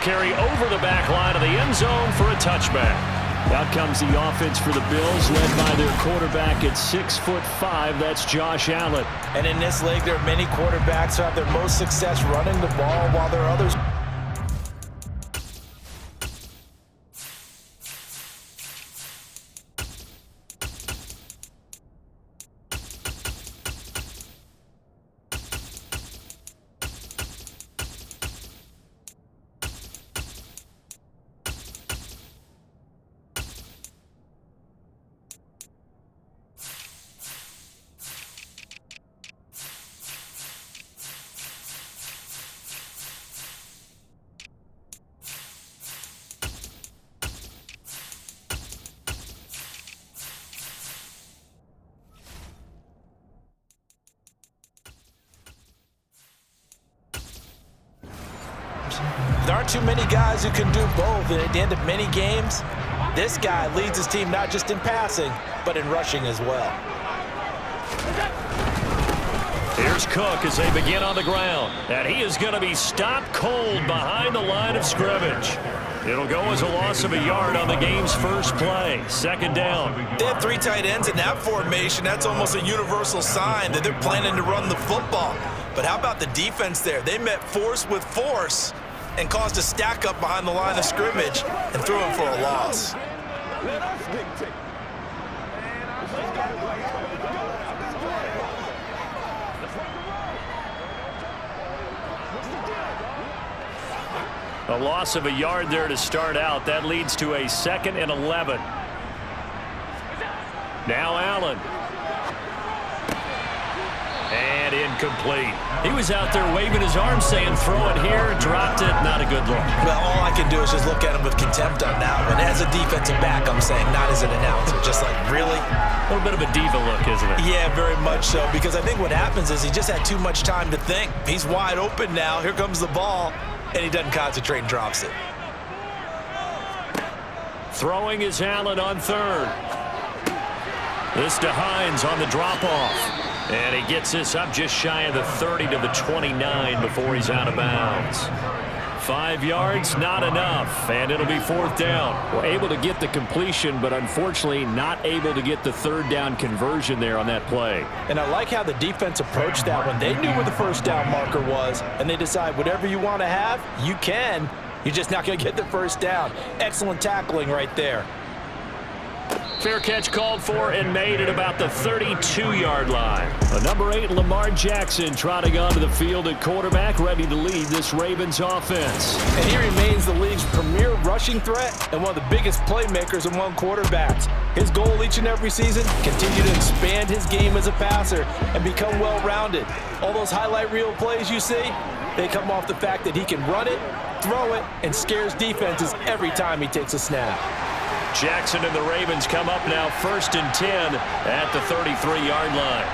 carry over the back line of the end zone for a touchback. Out comes the offense for the Bills, led by their quarterback at 6'5". That's Josh Allen. And in this league, there are many quarterbacks who have their most success running the ball, while there are others. There aren't too many guys who can do both, and at the end of many games, this guy leads his team not just in passing, but in rushing as well. Here's Cook as they begin on the ground, and he is going to be stopped cold behind the line of scrimmage. It'll go as a loss of a yard on the game's first play. Second down. They have three tight ends in that formation. That's almost a universal sign that they're planning to run the football. But how about the defense there? They met force with force and caused a stack up behind the line of scrimmage and threw him for a loss. A loss of a yard there to start out. That leads to a 2nd and 11. Now Allen. And incomplete. He was out there waving his arm saying throw it here, dropped it, not a good look. Well, all I can do is just look at him with contempt on that one. As a defensive back, I'm saying, not as an announcer. Just like, really? A little bit of a diva look, isn't it? Yeah, very much so, because I think what happens is he just had too much time to think. He's wide open now. Here comes the ball, and he doesn't concentrate and drops it. Throwing is Allen on third. This to Hines on the drop-off. And he gets this up just shy of the 30 to the 29 before he's out of bounds. 5 yards, not enough, and it'll be 4th down. We're able to get the completion, but unfortunately not able to get the 3rd down conversion there on that play. And I like how the defense approached that one. They knew where the 1st down marker was, and they decide whatever you want to have, you can. You're just not going to get the 1st down. Excellent tackling right there. Fair catch called for and made at about the 32-yard line. A number 8, Lamar Jackson, trotting onto the field at quarterback, ready to lead this Ravens offense. And he remains the league's premier rushing threat and one of the biggest playmakers among quarterbacks. His goal each and every season, continue to expand his game as a passer and become well-rounded. All those highlight reel plays you see, they come off the fact that he can run it, throw it, and scares defenses every time he takes a snap. Jackson and the Ravens come up now 1st and 10 at the 33-yard line.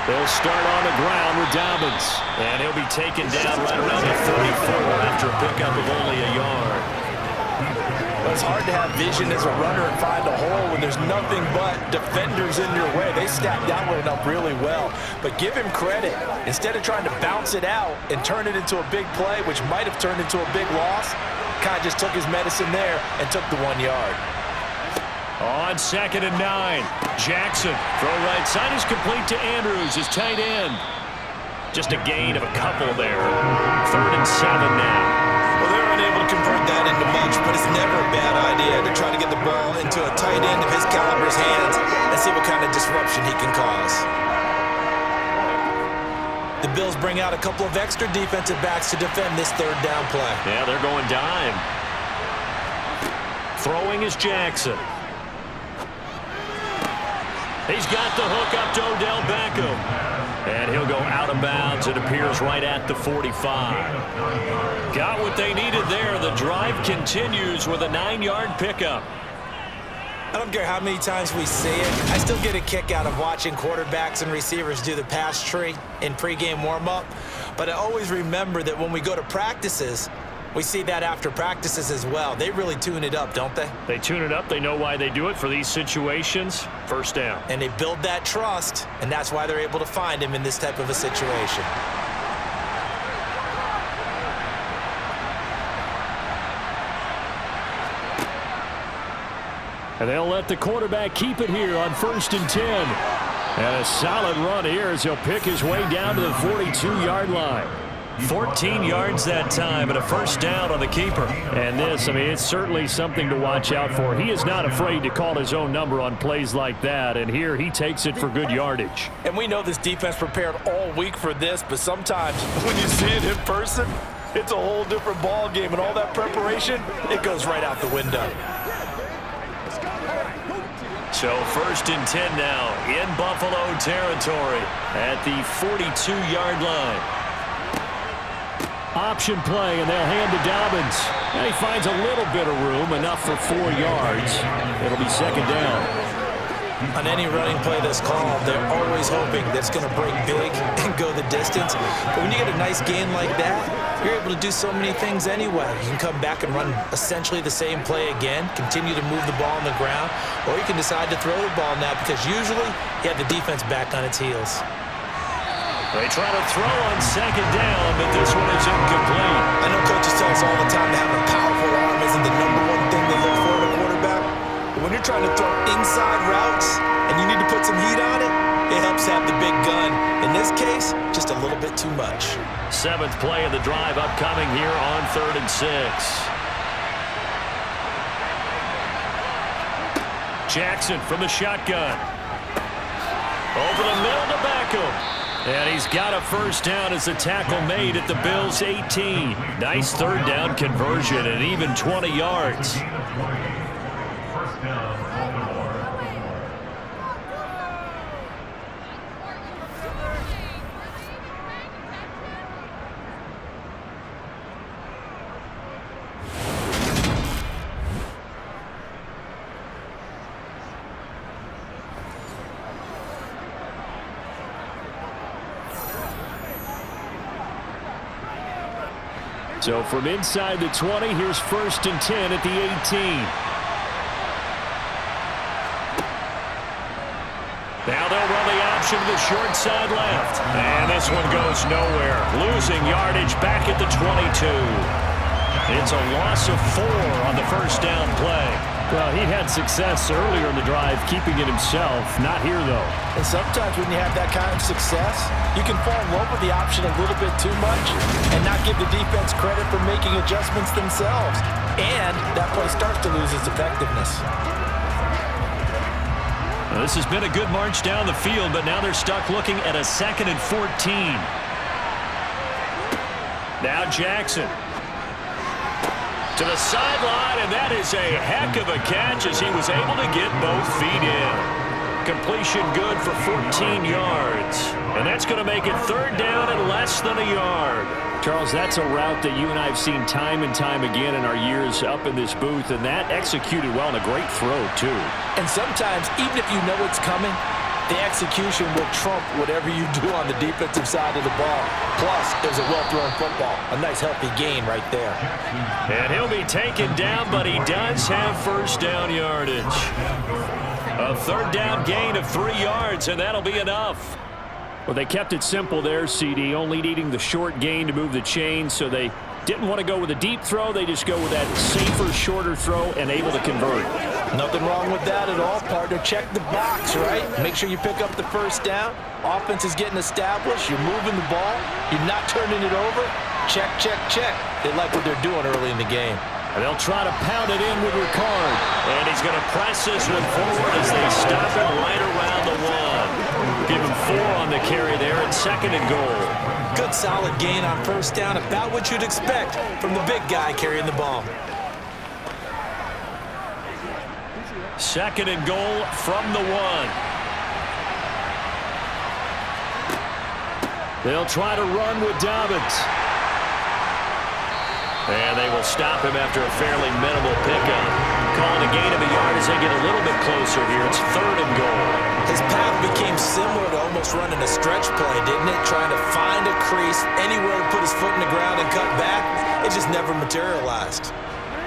They'll start on the ground with Dobbins, and he'll be taken down right around the 34 after a pickup of only a yard. Well, it's hard to have vision as a runner and find a hole when there's nothing but defenders in your way. They stacked that one up really well. But give him credit. Instead of trying to bounce it out and turn it into a big play, which might have turned into a big loss, kind of just took his medicine there and took the 1 yard. On 2nd and 9, Jackson, throw right side is complete to Andrews, his tight end. Just a gain of a couple there. 3rd and 7 now. Well, they're unable to convert that into much, but it's never a bad idea to try to get the ball into a tight end of his caliber's hands and see what kind of disruption he can cause. The Bills bring out a couple of extra defensive backs to defend this 3rd down play. Yeah, they're going dime. Throwing is Jackson. He's got the hook up to Odell Beckham. And he'll go out of bounds. It appears right at the 45. Got what they needed there. The drive continues with a 9-yard pickup. I don't care how many times we see it. I still get a kick out of watching quarterbacks and receivers do the pass tree in pregame warm-up. But I always remember that when we go to practices, we see that after practices as well. They really tune it up, don't they? They tune it up. They know why they do it for these situations. 1st down. And they build that trust, and that's why they're able to find him in this type of a situation. And they'll let the quarterback keep it here on 1st and 10. And a solid run here as he'll pick his way down to the 42-yard line. 14 yards that time and a first down on the keeper. And this, I mean, it's certainly something to watch out for. He is not afraid to call his own number on plays like that. And here he takes it for good yardage. And we know this defense prepared all week for this, but sometimes when you see it in person, it's a whole different ball game. And all that preparation, it goes right out the window. So 1st and 10 now in Buffalo territory at the 42-yard line. Option play, and they'll hand to Dobbins. And he finds a little bit of room, enough for 4 yards. It'll be 2nd down. On any running play that's called, they're always hoping that's going to break big and go the distance. But when you get a nice gain like that, you're able to do so many things anyway. You can come back and run essentially the same play again, continue to move the ball on the ground, or you can decide to throw the ball now because usually you have the defense back on its heels. They try to throw on 2nd down, but this one is incomplete. I know coaches tell us all the time that having a powerful arm isn't the #1 thing they look for in a quarterback. But when you're trying to throw inside routes and you need to put some heat on it, it helps have the big gun. In this case, just a little bit too much. 7th play of the drive upcoming here on 3rd and 6. Jackson from the shotgun. Over the middle to Beckham. And he's got a first down as the tackle made at the Bills' 18. Nice 3rd down conversion and even 20 yards. So from inside the 20, here's 1st and 10 at the 18. Now they'll run the option to the short side left. And this one goes nowhere. Losing yardage back at the 22. It's a loss of 4 on the first down play. Well, he had success earlier in the drive keeping it himself. Not here, though. And sometimes when you have that kind of success, you can fall in love with the option a little bit too much and not give the defense credit for making adjustments themselves. And that play starts to lose its effectiveness. Well, this has been a good march down the field, but now they're stuck looking at a 2nd and 14. Now Jackson. To the sideline, and that is a heck of a catch as he was able to get both feet in. Completion good for 14 yards. And that's going to make it 3rd down and less than a yard. Charles, that's a route that you and I have seen time and time again in our years up in this booth, and that executed well and a great throw, too. And sometimes, even if you know it's coming, the execution will trump whatever you do on the defensive side of the ball. Plus, it was a well-thrown football. A nice, healthy gain right there. And he'll be taken down, but he does have first down yardage. A 3rd down gain of 3 yards, and that'll be enough. Well, they kept it simple there, CD, only needing the short gain to move the chain, so they didn't want to go with a deep throw. They just go with that safer, shorter throw and able to convert. Nothing wrong with that at all, partner. Check the box, right? Make sure you pick up the first down. Offense is getting established. You're moving the ball. You're not turning it over. Check, check, check. They like what they're doing early in the game. And they'll try to pound it in with Ricard. And he's going to press this one forward as they stop him right around the 1. Give him 4 on the carry there at 2nd and goal. Good solid gain on first down, about what you'd expect from the big guy carrying the ball. 2nd and goal from the 1. They'll try to run with Dobbins. And they will stop him after a fairly minimal pickup. Calling a gain of a yard as they get a little bit closer here. It's 3rd and goal. His path became similar to almost running a stretch play, didn't it? Trying to find a crease, anywhere to put his foot in the ground and cut back. It just never materialized.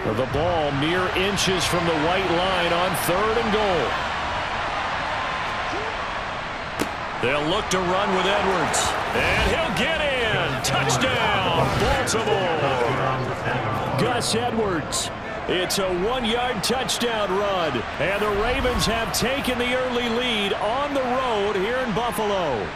The ball mere inches from the white line on 3rd and goal. They'll look to run with Edwards. And he'll get in. Touchdown, Baltimore. Gus Edwards. It's a 1-yard touchdown run. And the Ravens have taken the early lead on the road here in Buffalo.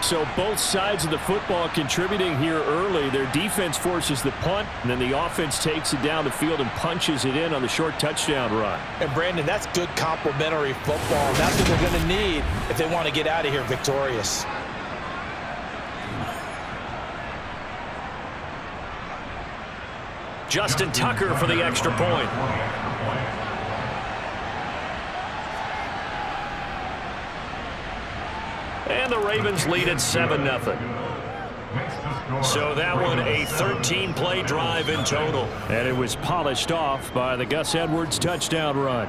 So both sides of the football contributing here early. Their defense forces the punt, and then the offense takes it down the field and punches it in on the short touchdown run. And, Brandon, that's good complementary football. And that's what they're going to need if they want to get out of here victorious. Justin Tucker for the extra point. And the Ravens lead at 7-0. So that one a 13-play drive in total. And it was polished off by the Gus Edwards touchdown run.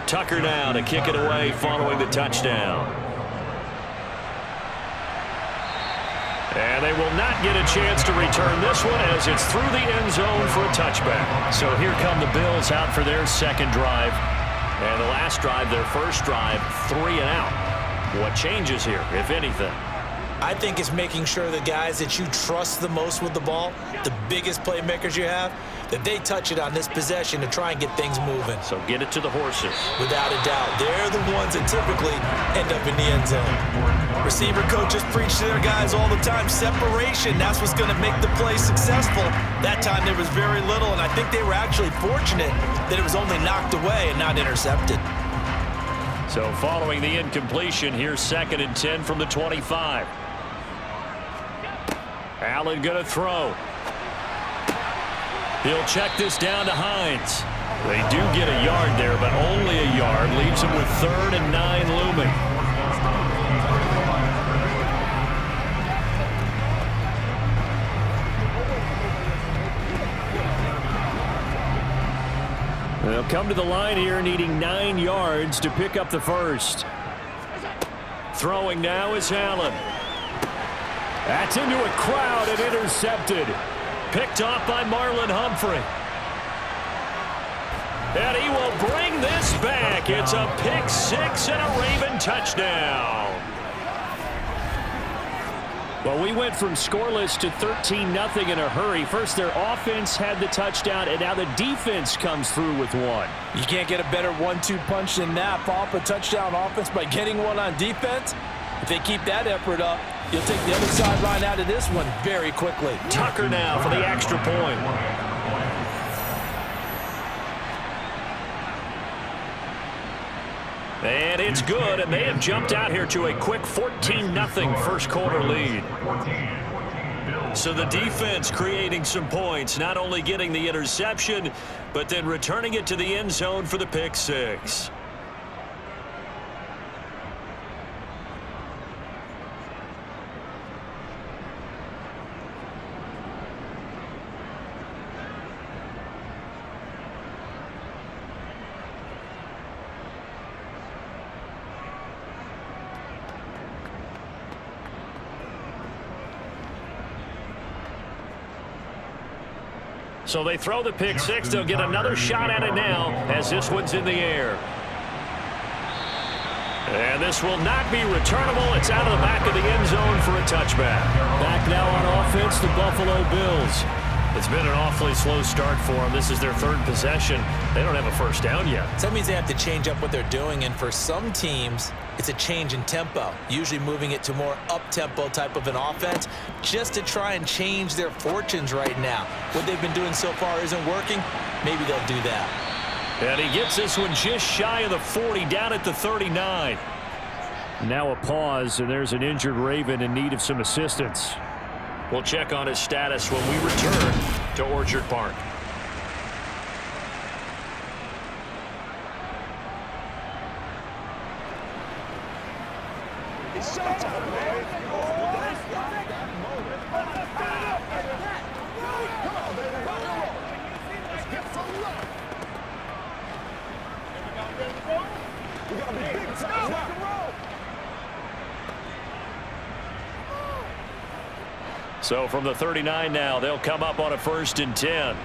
Tucker now to kick it away following the touchdown. And they will not get a chance to return this one as it's through the end zone for a touchback. So here come the Bills out for their second drive. And the last drive, their first drive, 3 and out. What changes here, if anything? I think it's making sure the guys that you trust the most with the ball, the biggest playmakers you have, that they touch it on this possession to try and get things moving. So get it to the horses. Without a doubt, they're the ones that typically end up in the end zone. Receiver coaches preach to their guys all the time, separation, that's what's going to make the play successful. That time there was very little, and I think they were actually fortunate that it was only knocked away and not intercepted. So following the incompletion, here's 2nd and 10 from the 25. Allen going to throw. He'll check this down to Hines. They do get a yard there, but only a yard. Leaves him with 3rd and 9 looming. They'll come to the line here needing 9 yards to pick up the first. Throwing now is Allen. That's into a crowd and intercepted. Picked off by Marlon Humphrey. And he will bring this back. It's a pick 6 and a Raven touchdown. Well, we went from scoreless to 13-0 in a hurry. First, their offense had the touchdown, and now the defense comes through with one. You can't get a better 1-2 punch than that. Follow up a touchdown offense by getting one on defense. If they keep that effort up, you'll take the other sideline out of this one very quickly. Tucker now for the extra point. And it's good, and they have jumped out here to a quick 14-0 first quarter lead. So the defense creating some points, not only getting the interception, but then returning it to the end zone for the pick 6. So they throw the pick 6. They'll get another shot at it now as this one's in the air. And this will not be returnable. It's out of the back of the end zone for a touchback. Back now on offense, the Buffalo Bills. It's been an awfully slow start for them. This is their 3rd possession. They don't have a first down yet. So that means they have to change up what they're doing, and for some teams, it's a change in tempo, usually moving it to more up-tempo type of an offense just to try and change their fortunes right now. What they've been doing so far isn't working. Maybe they'll do that. And he gets this one just shy of the 40, down at the 39. Now a pause, and there's an injured Raven in need of some assistance. We'll check on his status when we return to Orchard Park. We gotta be big time. So from the 39 now, they'll come up on a 1st and 10.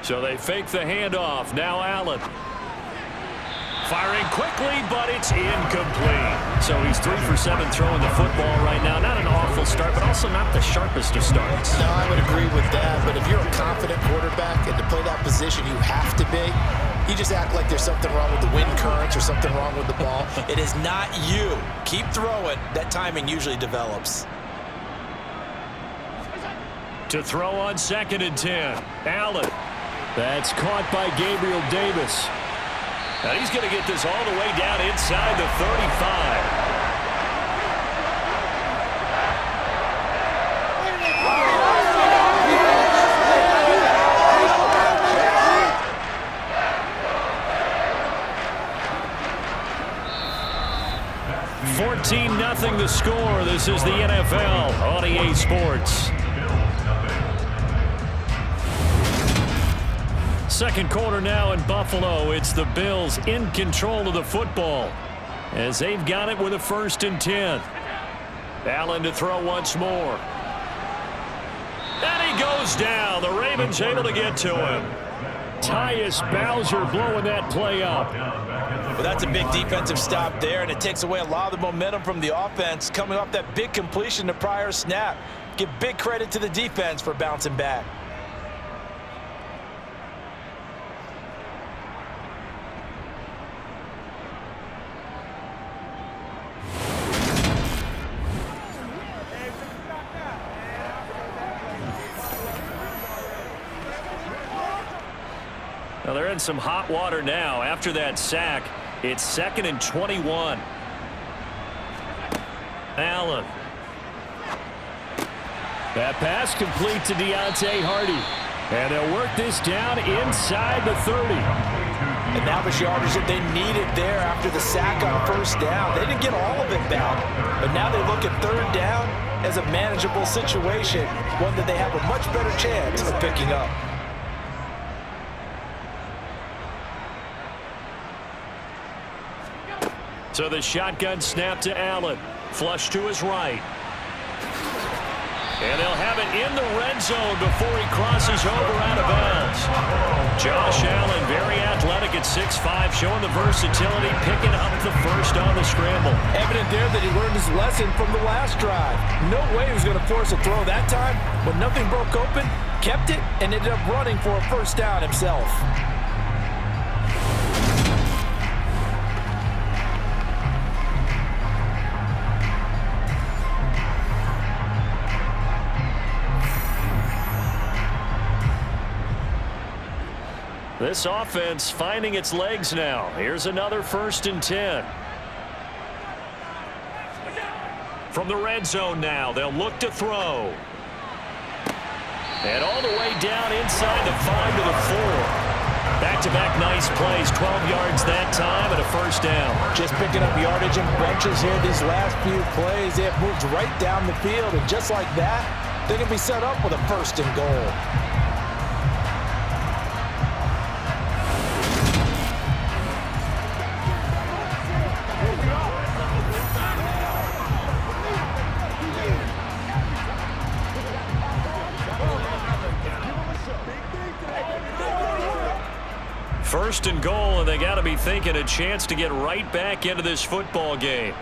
So they fake the handoff. Now Allen. Firing quickly, but it's incomplete. So he's 3 for 7 throwing the football right now. Not an awful start, but also not the sharpest of starts. No, I would agree with that. But if you're a confident quarterback and to play that position, you have to be. You just act like there's something wrong with the wind currents or something wrong with the ball. It is not you. Keep throwing. That timing usually develops. To throw on 2nd and 10. Allen. That's caught by Gabriel Davis. Now he's going to get this all the way down inside the 35. 14-0 the score. This is the NFL on EA Sports. Second quarter now in Buffalo. It's the Bills in control of the football as they've got it with a 1st and 10. Allen to throw once more. And he goes down. The Ravens able to get to him. Tyus Bowser blowing that play up. Well, that's a big defensive stop there, and it takes away a lot of the momentum from the offense coming off that big completion the prior snap. Give big credit to the defense for bouncing back. Well, they're in some hot water now. After that sack, it's 2nd and 21. Allen. That pass complete to Deontay Hardy. And they'll work this down inside the 30. And now the yardage that they needed there after the sack on 1st down. They didn't get all of it back, but now they look at 3rd down as a manageable situation, one that they have a much better chance of picking up. So the shotgun snap to Allen. Flush to his right. And they'll have it in the red zone before he crosses over out of bounds. Josh Allen, very athletic at 6'5", showing the versatility, picking up the 1st on the scramble. Evident there that he learned his lesson from the last drive. No way he was going to force a throw that time. When nothing broke open, kept it, and ended up running for a 1st down himself. This offense finding its legs now. Here's another 1st and 10. From the red zone now, they'll look to throw. And all the way down inside the 5 to the 4. Back-to-back nice plays, 12 yards that time and a 1st down. Just picking up yardage in bunches here these last few plays. They have moved right down the field, and just like that, they're going to be set up with a 1st and goal. First and goal, and they got to be thinking a chance to get right back into this football game.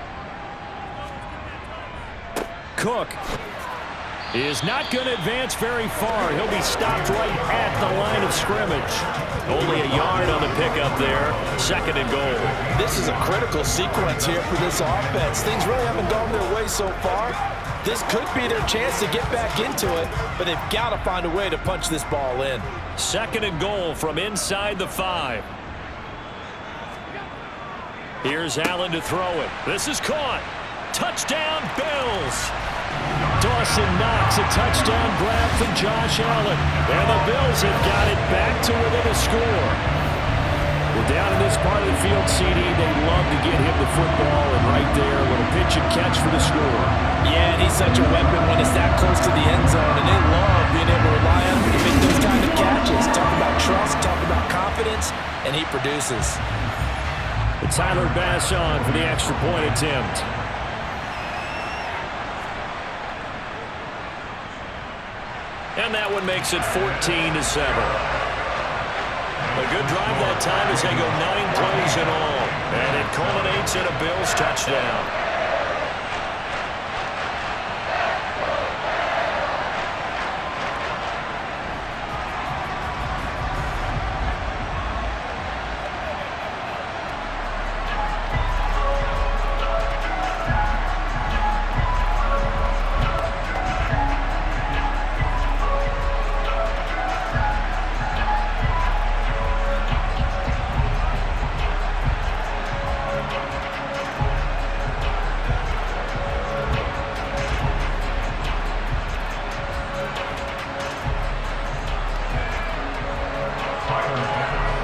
Cook is not going to advance very far. He'll be stopped right at the line of scrimmage. Only a yard on the pickup there. 2nd and goal. This is a critical sequence here for this offense. Things really haven't gone their way so far. This could be their chance to get back into it, but they've got to find a way to punch this ball in. 2nd and goal from inside the 5. Here's Allen to throw it. This is caught. Touchdown, Bills. Dawson Knox, a touchdown grab from Josh Allen. And the Bills have got it back to within a score. We're down in this part of the field, CD. They love to get him the football, and right there, a little pitch and catch for the score. Yeah, and he's such a weapon when it's that close to the end zone, and they love being able to rely on him to make those kind of catches. Talk about trust, talk about confidence, and he produces. Tyler Bass on for the extra point attempt. And that one makes it 14-7. A good drive that time as they go 9 plays in all. And it culminates in a Bills touchdown.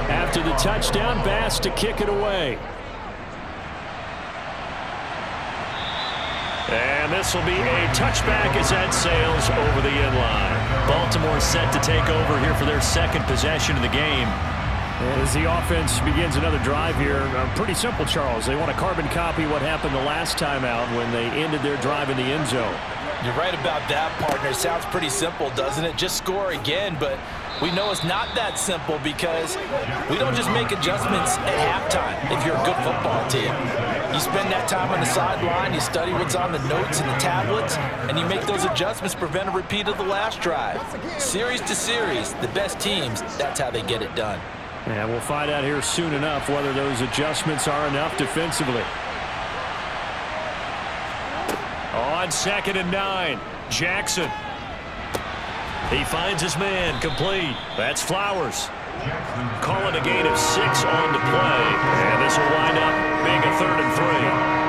After the touchdown, Bass to kick it away. And this will be a touchback as that sails over the end line. Baltimore set to take over here for their second possession of the game. As the offense begins another drive here, pretty simple, Charles. They want to carbon copy what happened the last time out when they ended their drive in the end zone. You're right about that, partner. Sounds pretty simple, doesn't it? Just score again, but we know it's not that simple because we don't just make adjustments at halftime if you're a good football team. You spend that time on the sideline, you study what's on the notes and the tablets, and you make those adjustments to prevent a repeat of the last drive. Series to series, the best teams, that's how they get it done. And we'll find out here soon enough whether those adjustments are enough defensively. On 2nd and 9, Jackson. He finds his man, complete. That's Flowers. Call it a gain of 6 on the play. And this will wind up being a 3rd and 3.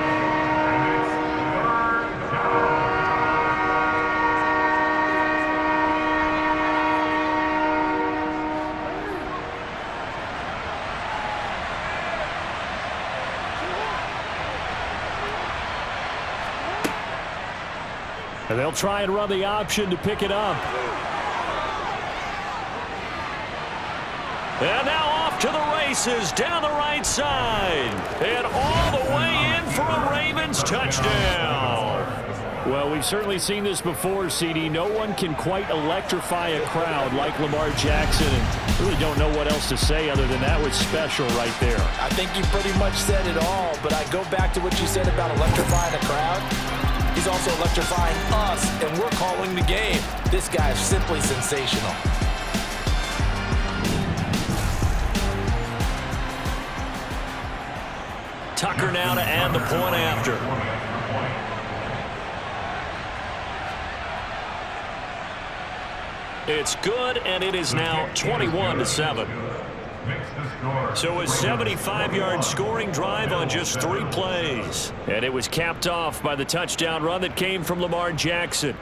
And they'll try and run the option to pick it up. And now off to the races down the right side. And all the way in for a Ravens touchdown. Well, we've certainly seen this before, CD. No one can quite electrify a crowd like Lamar Jackson. And really don't know what else to say other than that was special right there. I think you pretty much said it all, but I go back to what you said about electrifying a crowd. He's also electrifying us, and we're calling the game. This guy is simply sensational. Tucker now to add the point after. It's good, and it is now 21-7. So a 75-yard scoring drive on just 3 plays. And it was capped off by the touchdown run that came from Lamar Jackson.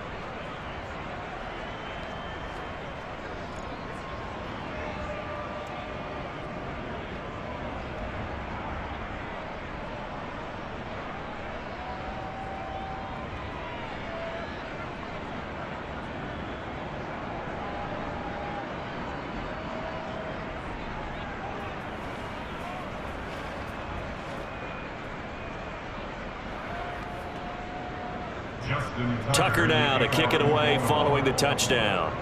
Tucker now to kick it away following the touchdown.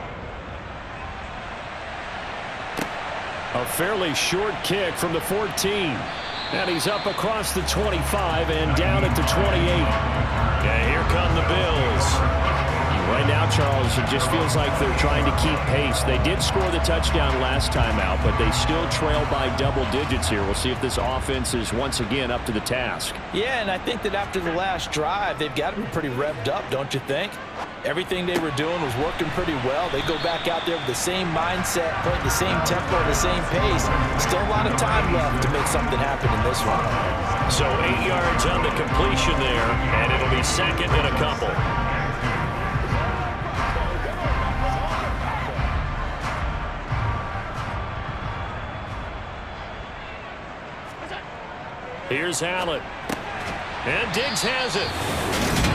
A fairly short kick from the 14. And he's up across the 25 and down at the 28. And here come the Bills. Right now, Charles, it just feels like they're trying to keep pace. They did score the touchdown last time out, but they still trail by double digits here. We'll see if this offense is once again up to the task. Yeah, and I think that after the last drive, they've got to be pretty revved up, don't you think? Everything they were doing was working pretty well. They go back out there with the same mindset, playing the same tempo, the same pace. Still a lot of time left to make something happen in this one. So 8 yards on the completion there, and it'll be 2nd and a couple. Here's Allen. And Diggs has it.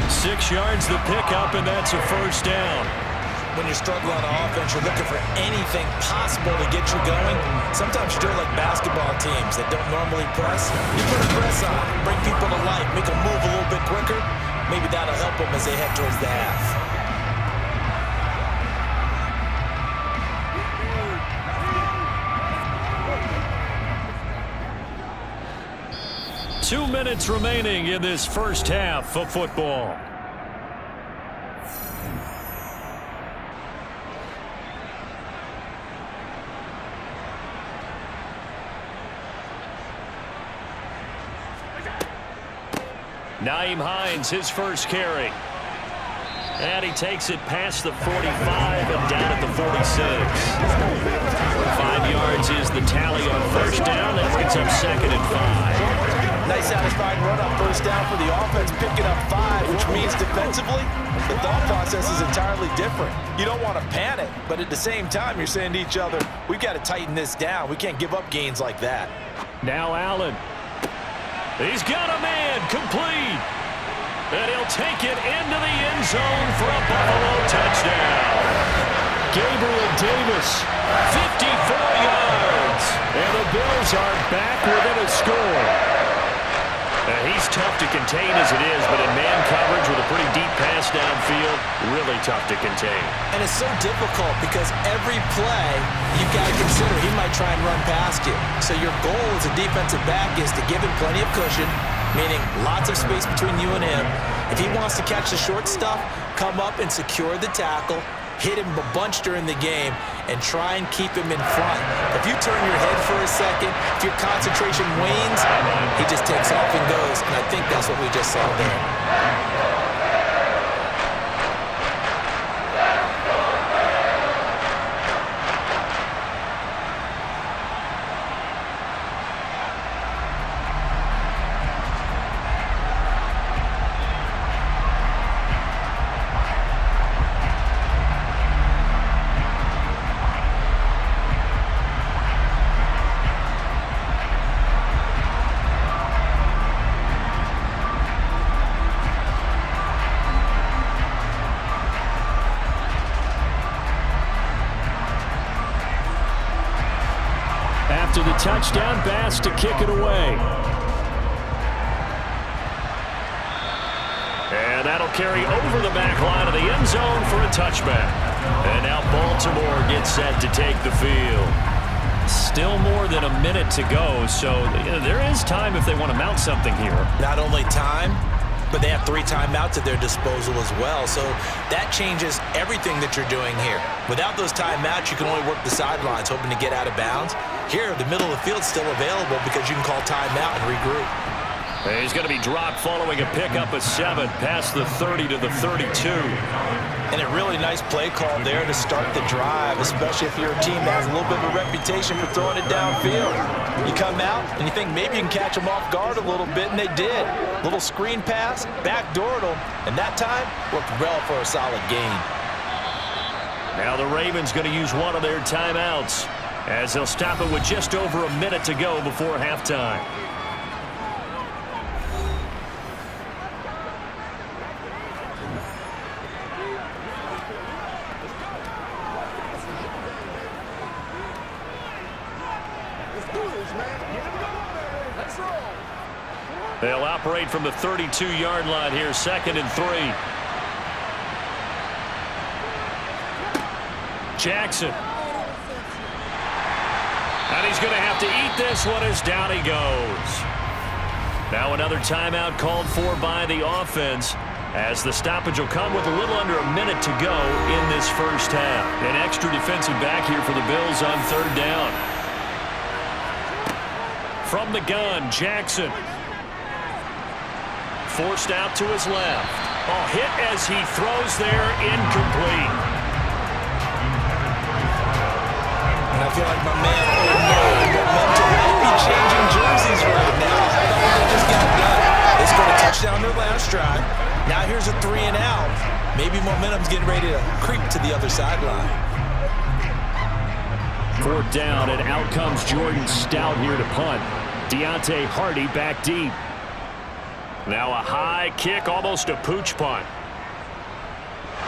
6 yards the pickup, and that's a 1st down. When you're struggling on offense, you're looking for anything possible to get you going. Sometimes you're like basketball teams that don't normally press. You put a press on, bring people to life, make them move a little bit quicker. Maybe that'll help them as they head towards the half. 2 minutes remaining in this first half of football. Nyheim Hines, his first carry. And he takes it past the 45 and down at the 46. 5 yards is the tally on first down. That brings up 2nd and 5. Nice satisfying run on first down for the offense, picking up 5, which means defensively, the thought process is entirely different. You don't want to panic, but at the same time, you're saying to each other, we've got to tighten this down. We can't give up gains like that. Now Allen. He's got a man, complete. And he'll take it into the end zone for a Buffalo touchdown. Gabriel Davis, 54 yards. And the Bills are back within a score. He's tough to contain as it is, but in man coverage with a pretty deep pass downfield, really tough to contain. And it's so difficult because every play you've got to consider he might try and run past you. So your goal as a defensive back is to give him plenty of cushion, meaning lots of space between you and him. If he wants to catch the short stuff, come up and secure the tackle, hit him a bunch during the game, and try and keep him in front. If you turn your head for a second, if your concentration wanes, he just takes off and goes, and I think that's what we just saw there. To the touchdown, Bass to kick it away. And that'll carry over the back line of the end zone for a touchback. And now Baltimore gets set to take the field. Still more than a minute to go, so there is time if they want to mount something here. Not only time, but they have 3 timeouts at their disposal as well. So that changes everything that you're doing here. Without those timeouts, you can only work the sidelines, hoping to get out of bounds. Here, the middle of the field's still available because you can call timeout and regroup. He's going to be dropped following a pickup of 7 past the 30 to the 32. And a really nice play call there to start the drive, especially if you're a team that has a little bit of a reputation for throwing it downfield. You come out and you think maybe you can catch them off guard a little bit, and they did. Little screen pass, backdoored them, and that time worked well for a solid gain. Now the Ravens going to use one of their timeouts as they'll stop it with just over a minute to go before halftime. They'll operate from the 32-yard line here, 2nd and 3. Jackson. And he's going to have to eat this one as down he goes. Now another timeout called for by the offense as the stoppage will come with a little under a minute to go in this first half. An extra defensive back here for the Bills on 3rd down. From the gun, Jackson. Forced out to his left. Oh, hit as he throws there, incomplete. And I feel like my man momentum might be changing jerseys right now. I don't know what they just got done. They scored a touchdown their last drive. Now here's a 3 and out. Maybe momentum's getting ready to creep to the other sideline. 4th down, and out comes Jordan Stout here to punt. Deontay Hardy back deep. Now a high kick, almost a pooch punt.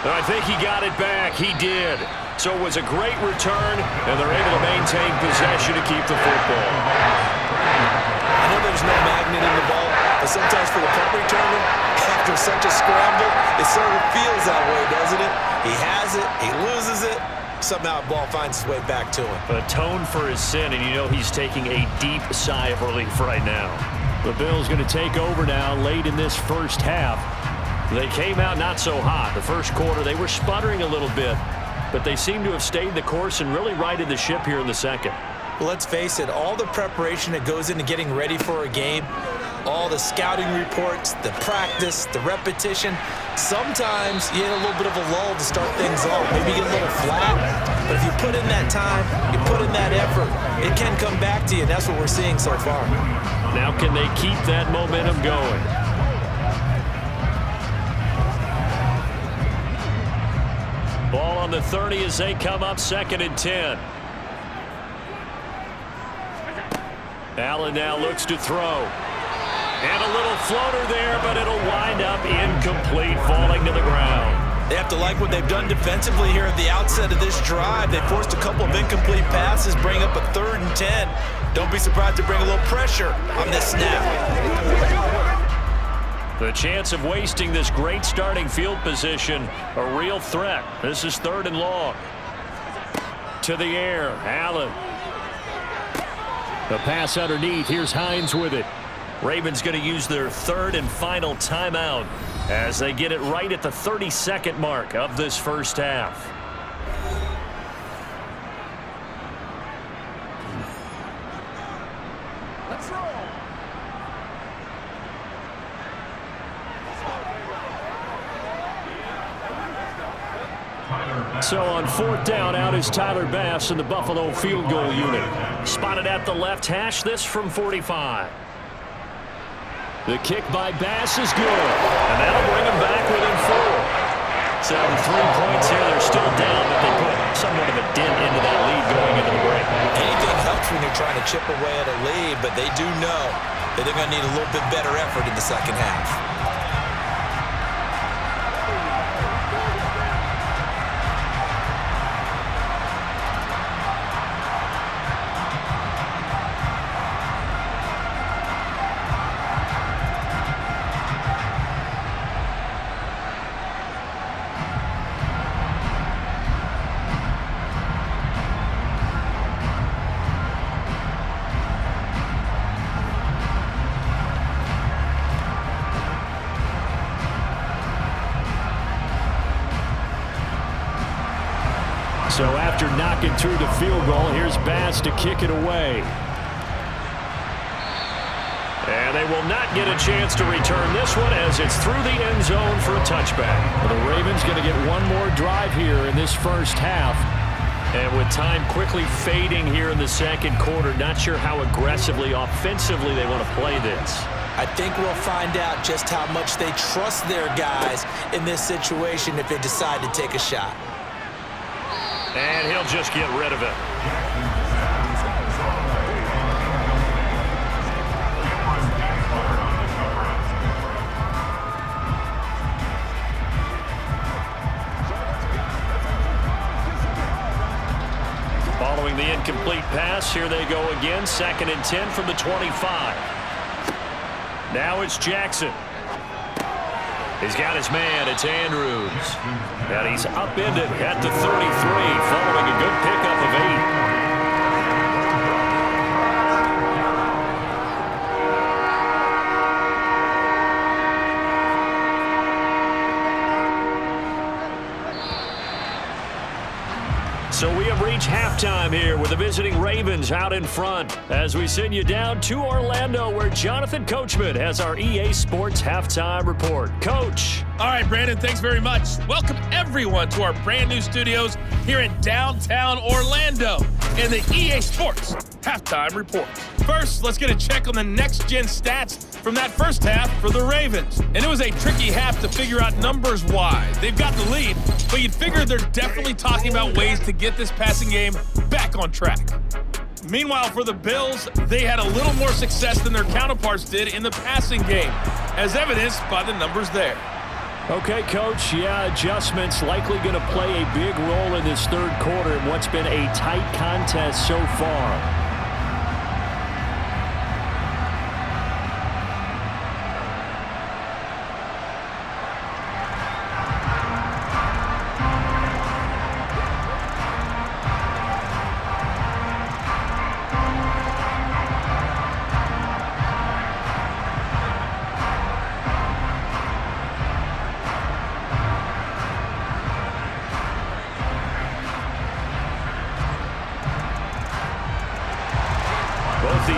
And I think he got it back. He did. So it was a great return, and they're able to maintain possession to keep the football. I know there's no magnet in the ball, but sometimes for the punt returner, after such a scramble, it sort of feels that way, doesn't it? He has it, he loses it, somehow the ball finds its way back to him. Atone for his sin, and you know he's taking a deep sigh of relief right now. The Bills going to take over now late in this first half. They came out not so hot. The first quarter, they were sputtering a little bit, but they seem to have stayed the course and really righted the ship here in the second. Well, let's face it, all the preparation that goes into getting ready for a game, all the scouting reports, the practice, the repetition, sometimes you get a little bit of a lull to start things off. Maybe you get a little flat, but if you put in that time, you put in that effort, it can come back to you, and that's what we're seeing so far. Now can they keep that momentum going? Ball on the 30 as they come up 2nd and 10. Allen now looks to throw. And a little floater there, but it'll wind up incomplete, falling to the ground. They have to like what they've done defensively here at the outset of this drive. They forced a couple of incomplete passes, bring up a 3rd and 10. Don't be surprised to bring a little pressure on this snap. The chance of wasting this great starting field position, a real threat. This is 3rd and long. To the air, Allen. The pass underneath. Here's Hines with it. Ravens going to use their 3rd and final timeout as they get it right at the 32nd mark of this first half. Let's roll. So on 4th down, out is Tyler Bass in the Buffalo field goal unit. Spotted at the left hash, this from 45. The kick by Bass is good. And that'll bring them back within 4. So 3 points here, they're still down, but they put somewhat of a dent into that lead going into the break. Anything helps when you're trying to chip away at a lead, but they do know that they're going to need a little bit better effort in the second half. So after knocking through the field goal, here's Bass to kick it away. And they will not get a chance to return this one as it's through the end zone for a touchback. Well, the Ravens going to get one more drive here in this first half. And with time quickly fading here in the second quarter, not sure how aggressively, offensively they want to play this. I think we'll find out just how much they trust their guys in this situation if they decide to take a shot. And he'll just get rid of it. Following the incomplete pass, here they go again. 2nd and 10 from the 25. Now it's Jackson. He's got his man. It's Andrews. And he's upended at the 33 following a good pickup of 8. So we have reached halftime here with the visiting Ravens out in front as we send you down to Orlando where Jonathan Coachman has our EA Sports Halftime Report. Coach. All right, Brandon, thanks very much. Welcome everyone to our brand new studios here in downtown Orlando in the EA Sports Halftime Report. First, let's get a check on the next-gen stats from that first half for the Ravens. And it was a tricky half to figure out numbers-wise. They've got the lead, but you'd figure they're definitely talking about ways to get this passing game back on track. Meanwhile, for the Bills, they had a little more success than their counterparts did in the passing game, as evidenced by the numbers there. Okay, Coach, yeah, adjustments likely going to play a big role in this third quarter in what's been a tight contest so far.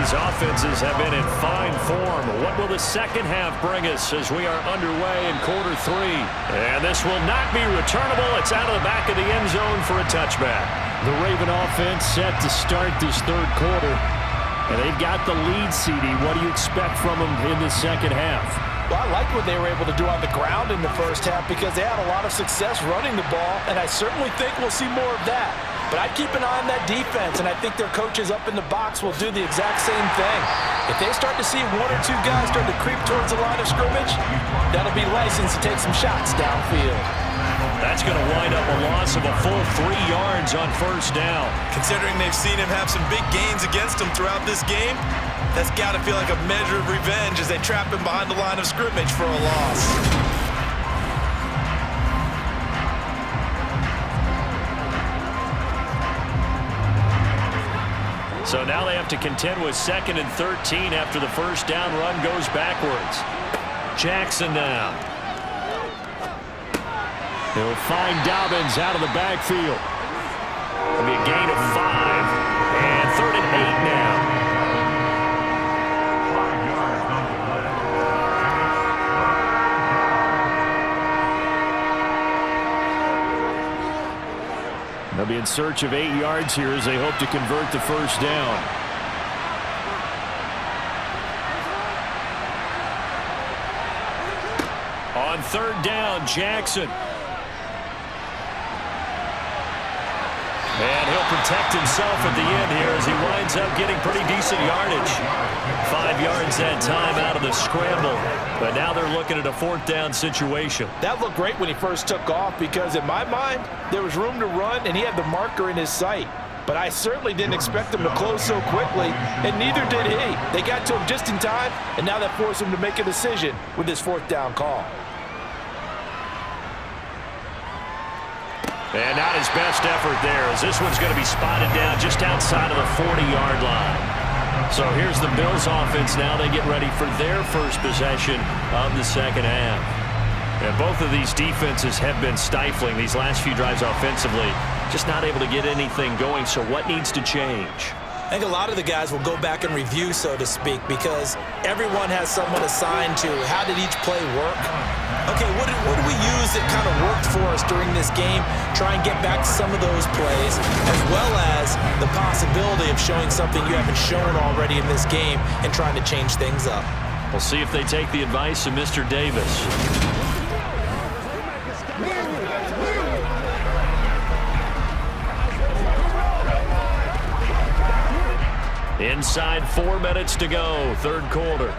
These offenses have been in fine form. What will the second half bring us as we are underway in quarter 3? And this will not be returnable. It's out of the back of the end zone for a touchback. The Raven offense set to start this third quarter. And they've got the lead, CD. What do you expect from them in the second half? Well, I like what they were able to do on the ground in the first half because they had a lot of success running the ball, and I certainly think we'll see more of that. But I'd keep an eye on that defense, and I think their coaches up in the box will do the exact same thing. If they start to see 1 or 2 guys start to creep towards the line of scrimmage, that'll be licensed to take some shots downfield. That's going to wind up a loss of a full 3 yards on first down. Considering they've seen him have some big gains against them throughout this game, that's got to feel like a measure of revenge as they trap him behind the line of scrimmage for a loss. So now they have to contend with 2nd and 13 after the first down run goes backwards. Jackson now. He'll find Dobbins out of the backfield. It'll be a gain of 5. And 3rd and 8 now. They'll be in search of 8 yards here as they hope to convert the first down. On 3rd down, Jackson. And he'll protect himself at the end here as he winds up getting pretty decent yardage. 5 yards that time out of the scramble. But now they're looking at a 4th down situation. That looked great when he first took off because in my mind, there was room to run and he had the marker in his sight. But I certainly didn't expect him to close so quickly, and neither did he. They got to him just in time, and now that forced him to make a decision with his 4th down call. And not his best effort there, as this one's going to be spotted down just outside of the 40-yard line. So here's the Bills offense now. They get ready for their first possession of the second half. And both of these defenses have been stifling these last few drives offensively. Just not able to get anything going, so what needs to change? I think a lot of the guys will go back and review, so to speak, because everyone has someone assigned to how did each play work. Okay, what did we use that kind of worked for us during this game? Try and get back to some of those plays, as well as the possibility of showing something you haven't shown already in this game and trying to change things up. We'll see if they take the advice of Mr. Davis. Inside 4 minutes to go, 3rd quarter.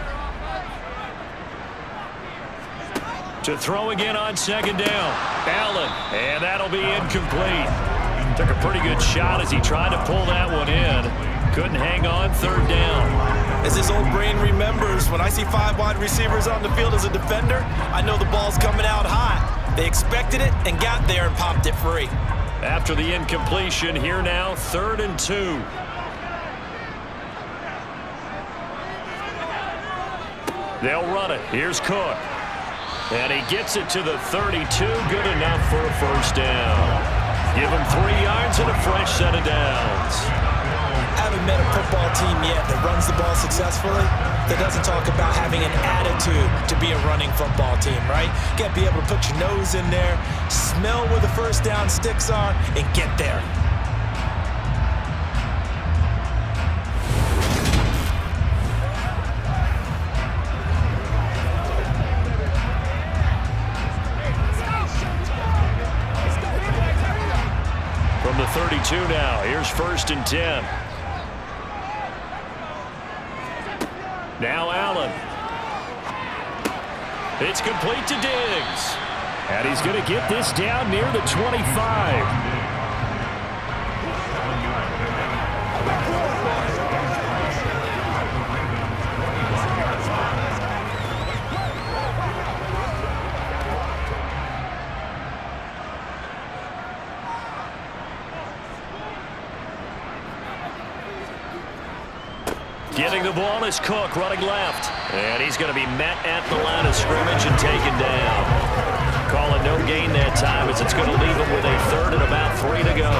To throw again on 2nd down. Allen, and that'll be incomplete. Took a pretty good shot as he tried to pull that one in. Couldn't hang on, 3rd down. As his old brain remembers, when I see 5 wide receivers on the field as a defender, I know the ball's coming out hot. They expected it and got there and popped it free. After the incompletion, here now, 3rd and 2. They'll run it. Here's Cook. And he gets it to the 32. Good enough for a first down. Give him 3 yards and a fresh set of downs. I haven't met a football team yet that runs the ball successfully that doesn't talk about having an attitude to be a running football team, right? You got to be able to put your nose in there, smell where the first down sticks are, and get there. From the 32 now, here's 1st and 10. Now Allen. It's complete to Diggs. And he's going to get this down near the 25. Getting the ball is Cook running left. And he's going to be met at the line of scrimmage and taken down. Call it no gain that time as it's going to leave him with a 3rd and about 3 to go.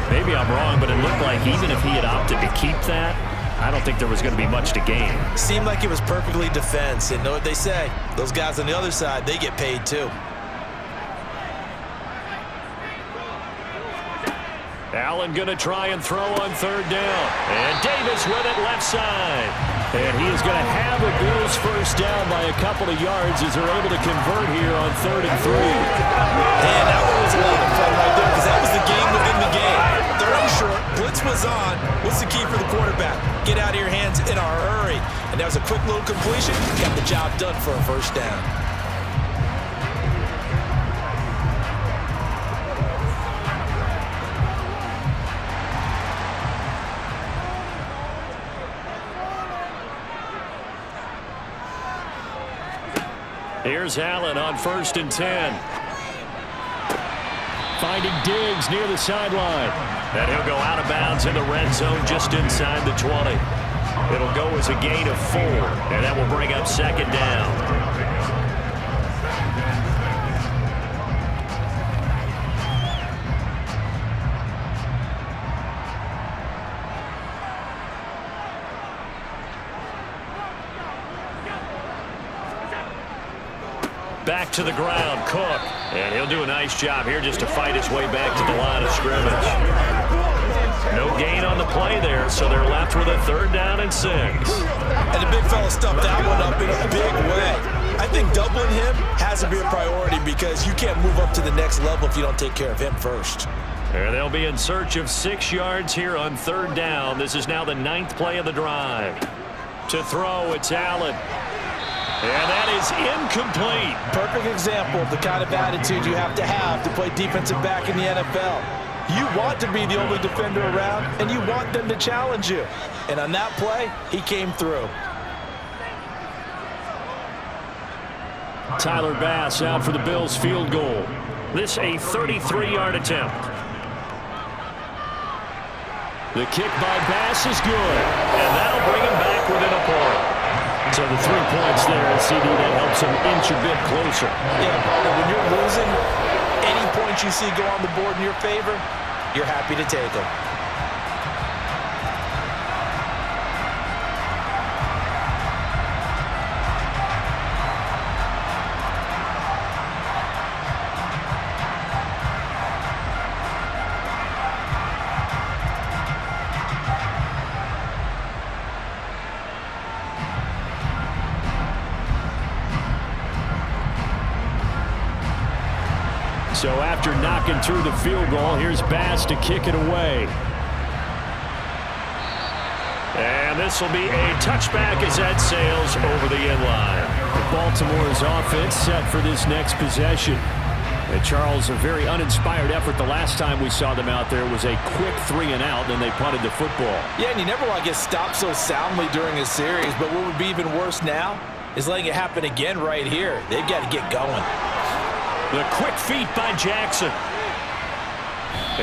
Maybe I'm wrong, but it looked like even if he had opted to keep that, I don't think there was going to be much to gain. Seemed like it was perfectly defense. And know what they say? Those guys on the other side, they get paid too. Allen going to try and throw on third down. And Davis with it left side. And he is going to have the Bills first down by a couple of yards as they're able to convert here on 3rd and 3. And that one was a lot of fun right there because that was the game within the game. 3rd and short, blitz was on. What's the key for the quarterback? Get out of your hands in a hurry. And that was a quick little completion. Got the job done for a first down. Here's Allen on 1st and 10. Finding Diggs near the sideline. And he'll go out of bounds in the red zone just inside the 20. It'll go as a gain of 4, and that will bring up 2nd down. Back to the ground, Cook. And he'll do a nice job here just to fight his way back to the line of scrimmage. No gain on the play there, so they're left with a 3rd down and 6. And the big fella stuffed that one up in a big way. I think doubling him has to be a priority because you can't move up to the next level if you don't take care of him first. And they'll be in search of 6 yards here on 3rd down. This is now the 9th play of the drive. To throw, it's Allen. And that is incomplete. Perfect example of the kind of attitude you have to play defensive back in the NFL. You want to be the only defender around, and you want them to challenge you. And on that play, he came through. Tyler Bass out for the Bills field goal. This a 33-yard attempt. The kick by Bass is good. And that'll bring him back within a point. So the 3 points there, and CD, that helps him inch a bit closer. Yeah, partner, when you're losing, any points you see go on the board in your favor, you're happy to take them. So after knocking through the field goal, here's Bass to kick it away. And this will be a touchback as that sails over the end line. Baltimore's offense set for this next possession. And Charles, a very uninspired effort the last time we saw them out there. It was a quick 3 and out, then they punted the football. Yeah, and you never want to get stopped so soundly during a series, but what would be even worse now is letting it happen again right here. They've got to get going. The quick feet by Jackson.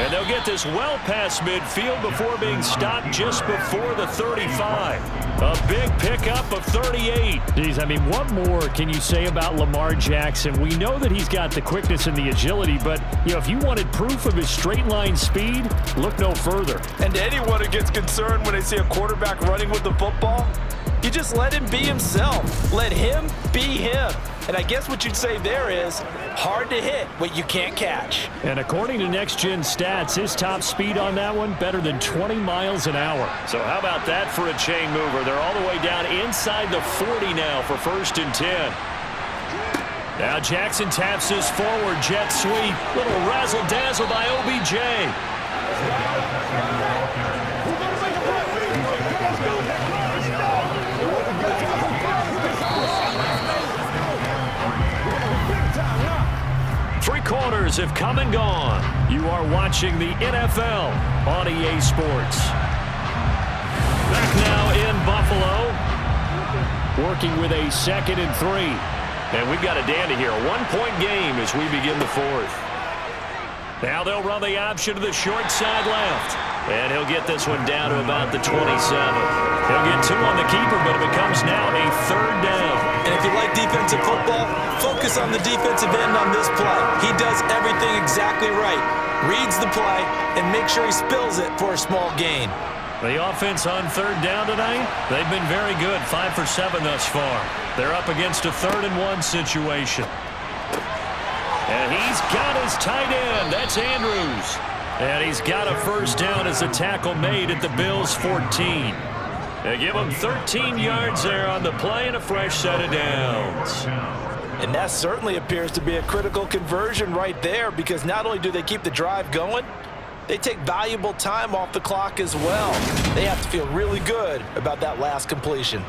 And they'll get this well past midfield before being stopped just before the 35. A big pickup of 38. Geez, I mean, what more can you say about Lamar Jackson? We know that he's got the quickness and the agility, but, you know, if you wanted proof of his straight line speed, look no further. And to anyone who gets concerned when they see a quarterback running with the football, you just let him be himself. Let him be him. And I guess what you'd say there is hard to hit what you can't catch. And according to Next Gen Stats, his top speed on that one, better than 20 miles an hour. So how about that for a chain mover? They're all the way down inside the 40 now for 1st and 10. Now Jackson taps his forward jet sweep. Little razzle-dazzle by OBJ. Quarters have come and gone. You are watching the NFL on EA Sports. Back now in Buffalo. Working with a 2nd and 3. And we've got a dandy here. A 1-point game as we begin the 4th. Now they'll run the option to the short side left. And he'll get this one down to about the 27. He'll get 2 on the keeper, but it becomes now a 3rd down. And if you like defensive football, focus on the defensive end on this play. He does everything exactly right. Reads the play and makes sure he spills it for a small gain. The offense on third down tonight, they've been very good, 5 for 7 thus far. They're up against a 3rd-and-1 situation. And he's got his tight end. That's Andrews. And he's got a first down as a tackle made at the Bills' 14. They give him 13 yards there on the play and a fresh set of downs. And that certainly appears to be a critical conversion right there, because not only do they keep the drive going, they take valuable time off the clock as well. They have to feel really good about that last completion.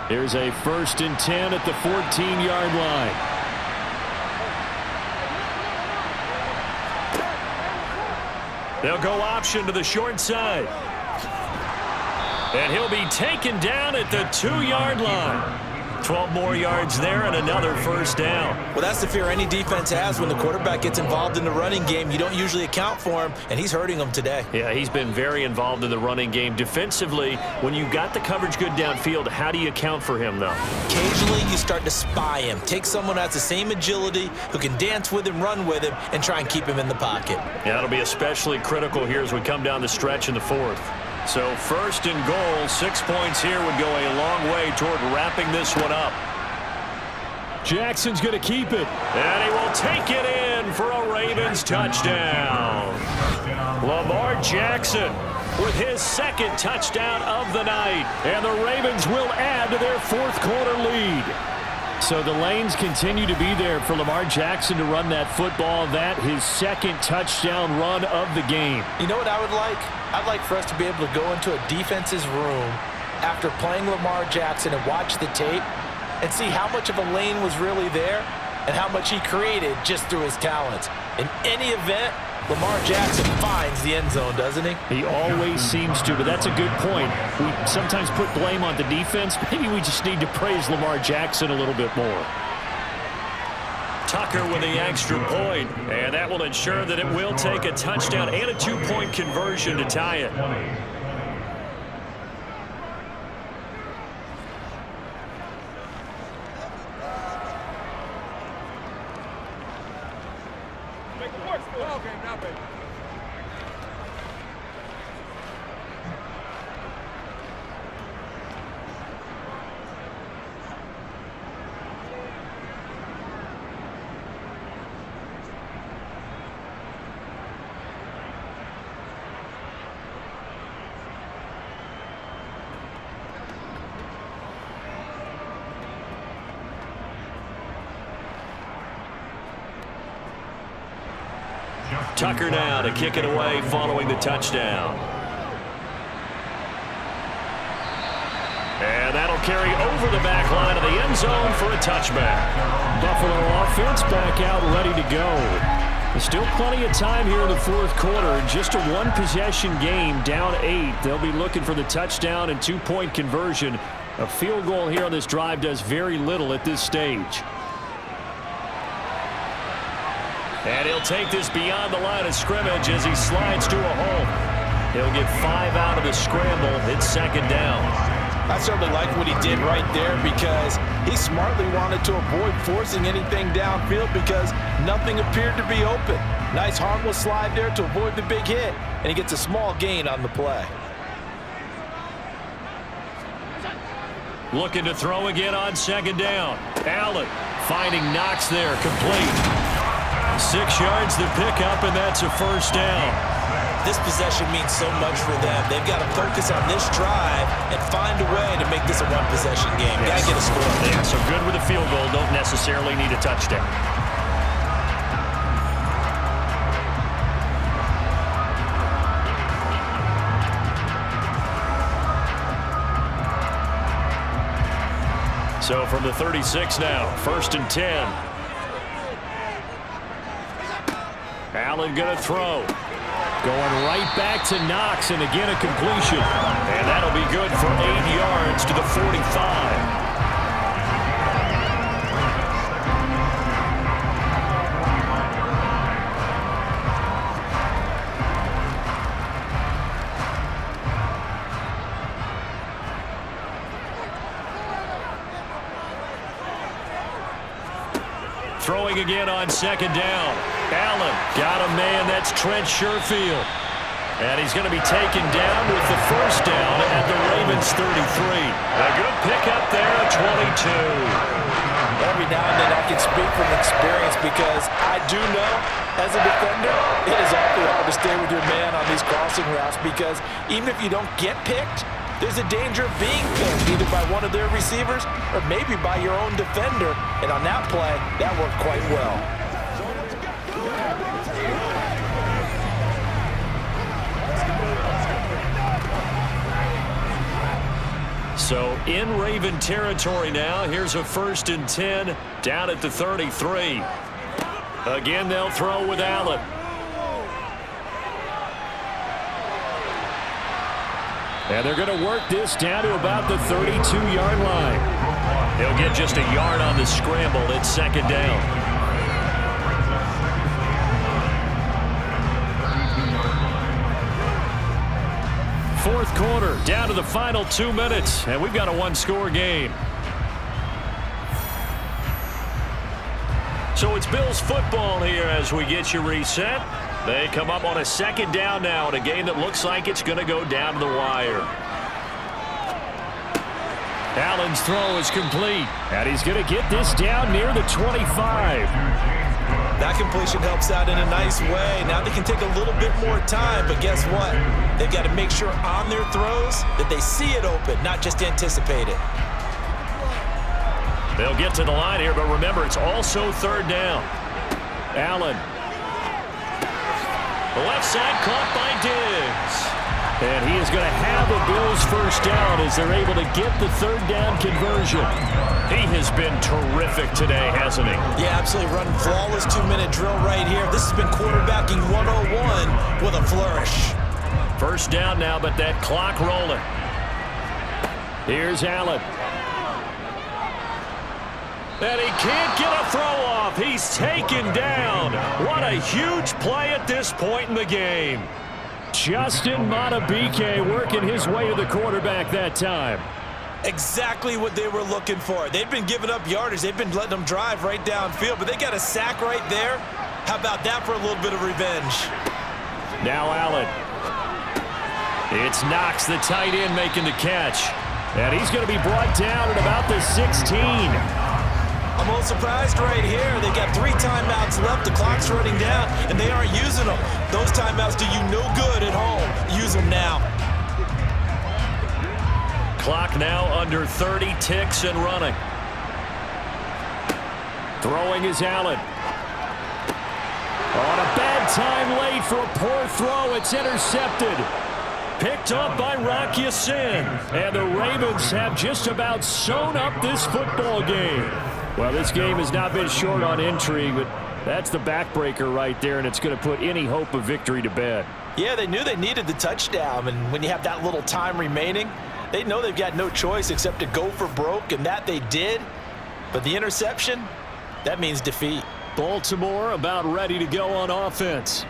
Here's a 1st and 10 at the 14-yard line. They'll go option to the short side. And he'll be taken down at the 2-yard line. 12 more yards there and another first down. Well, that's the fear any defense has when the quarterback gets involved in the running game. You don't usually account for him, and he's hurting them today. Yeah, he's been very involved in the running game. Defensively, when you got the coverage good downfield, how do you account for him, though? Occasionally, you start to spy him. Take someone who has the same agility, who can dance with him, run with him, and try and keep him in the pocket. Yeah, that'll be especially critical here as we come down the stretch in the 4th. So 1st and goal, 6 points here would go a long way toward wrapping this one up. Jackson's going to keep it. And he will take it in for a Ravens touchdown. Lamar Jackson with his 2nd touchdown of the night. And the Ravens will add to their 4th quarter lead. So the lanes continue to be there for Lamar Jackson to run that football. That his 2nd touchdown run of the game. You know what I would like? I'd like for us to be able to go into a defense's room after playing Lamar Jackson and watch the tape and see how much of a lane was really there and how much he created just through his talents. In any event, Lamar Jackson finds the end zone, doesn't he? He always seems to, but that's a good point. We sometimes put blame on the defense. Maybe we just need to praise Lamar Jackson a little bit more. Tucker with the extra point, and that will ensure that it will take a touchdown and a 2-point conversion to tie it. Tucker now to kick it away following the touchdown. And that'll carry over the back line of the end zone for a touchback. Buffalo offense back out ready to go. There's still plenty of time here in the 4th quarter. Just a 1-possession game, down 8. They'll be looking for the touchdown and 2-point conversion. A field goal here on this drive does very little at this stage. And he'll take this beyond the line of scrimmage as he slides to a hole. He'll get 5 out of the scramble. It's 2nd down. I certainly like what he did right there, because he smartly wanted to avoid forcing anything downfield because nothing appeared to be open. Nice harmless slide there to avoid the big hit, and he gets a small gain on the play. Looking to throw again on 2nd down. Allen finding Knox there, complete. 6 yards to pick up, and that's a first down. This possession means so much for them. They've got to focus on this drive and find a way to make this a 1-possession game. Yes. Got to get a score. Yeah, so good with a field goal. Don't necessarily need a touchdown. So from the 36 now, 1st and 10. Allen going to throw. Going right back to Knox, and again a completion. And that'll be good for 8 yards to the 45. Throwing again on second down. Allen got a man. That's Trent Sherfield. And he's going to be taken down with the first down at the Ravens 33. A good pickup there at 22. Every now and then I can speak from experience because I do know, as a defender, it is awfully hard to stay with your man on these crossing routes because even if you don't get picked, there's a danger of being picked either by one of their receivers or maybe by your own defender. And on that play, that worked quite well. So in Raven territory now. Here's a 1st and 10 down at the 33. Again, they'll throw with Allen. And they're going to work this down to about the 32-yard line. He'll get just a yard on the scramble. It's second down. Fourth quarter, down to the final 2 minutes, and we've got a one-score game. So it's Bills football here as we get you reset. They come up on a second down now in a game that looks like it's going to go down to the wire. Allen's throw is complete, and he's going to get this down near the 25. That completion helps out in a nice way. Now they can take a little bit more time, but guess what? They've got to make sure on their throws that they see it open, not just anticipate it. They'll get to the line here, but remember, it's also third down. Allen. The left side caught by Diggs. And he is going to have a Bills first down as they're able to get the third down conversion. He has been terrific today, hasn't he? Yeah, absolutely. Running flawless 2-minute drill right here. This has been quarterbacking 101 with a flourish. First down now, but that clock rolling. Here's Allen. And he can't get a throw off. He's taken down. What a huge play at this point in the game. Justin Madubuike working his way to the quarterback that time. Exactly what they were looking for. They've been giving up yardage. They've been letting them drive right downfield, but they got a sack right there. How about that for a little bit of revenge? Now Allen. It's Knox, the tight end, making the catch. And he's going to be brought down at about the 16. I'm a little surprised right here. They got 3 timeouts left. The clock's running down, and they aren't using them. Those timeouts do you no good at home. Use them now. Clock now under 30 ticks and running. Throwing is Allen. On a bad time late for a poor throw. It's intercepted. Picked up by Rock Ya-Sin. And the Ravens have just about sewn up this football game. Well, this game has not been short on intrigue, but that's the backbreaker right there, and it's going to put any hope of victory to bed. Yeah, they knew they needed the touchdown, and when you have that little time remaining, they know they've got no choice except to go for broke, and that they did. But the interception, that means defeat. Baltimore about ready to go on offense.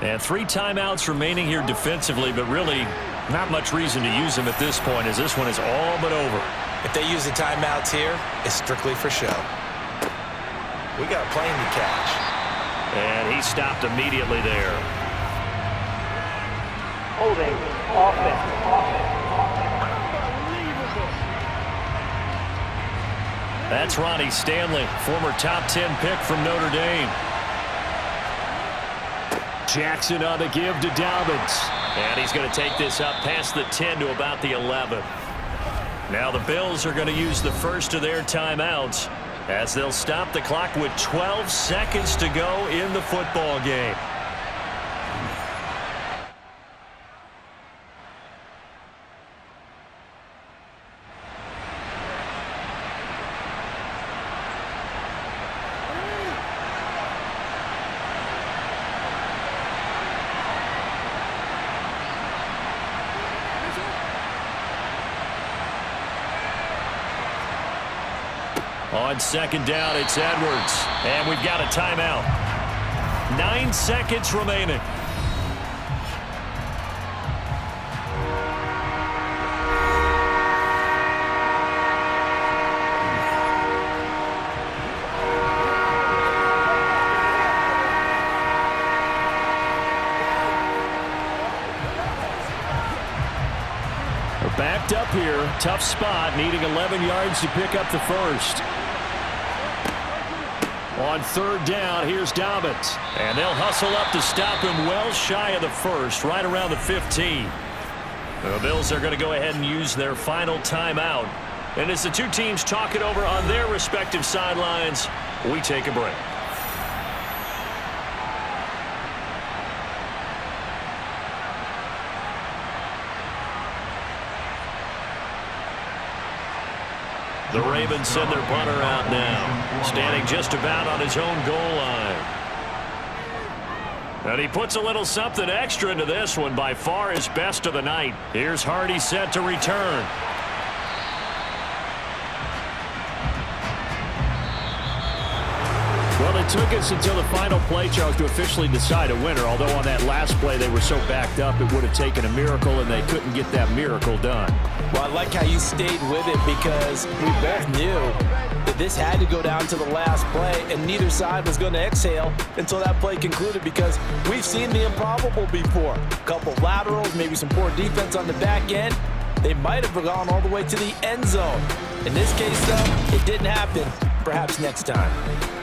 And 3 timeouts remaining here defensively, but really not much reason to use them at this point as this one is all but over. If they use the timeouts here, it's strictly for show. We got a plane to catch. And he stopped immediately there. Holding offense. That's Ronnie Stanley, former top 10 pick from Notre Dame. Jackson on the give to Dobbins. And he's going to take this up past the 10 to about the 11. Now the Bills are going to use the first of their timeouts as they'll stop the clock with 12 seconds to go in the football game. On second down, it's Edwards. And we've got a timeout. 9 seconds remaining. backed up here. Tough spot, needing 11 yards to pick up the first. On third down, here's Dobbins. And they'll hustle up to stop him well shy of the first, right around the 15. The Bills are going to go ahead and use their final timeout. And as the two teams talk it over on their respective sidelines, we take a break. The Ravens send their punter out now, standing just about on his own goal line. And he puts a little something extra into this one, by far his best of the night. Here's Hardy set to return. Well, it took us until the final play, Charles, to officially decide a winner, although on that last play they were so backed up it would have taken a miracle, and they couldn't get that miracle done. Well, I like how you stayed with it because we both knew that this had to go down to the last play, and neither side was going to exhale until that play concluded because we've seen the improbable before. A couple laterals, maybe some poor defense on the back end. They might have gone all the way to the end zone. In this case, though, it didn't happen. Perhaps next time.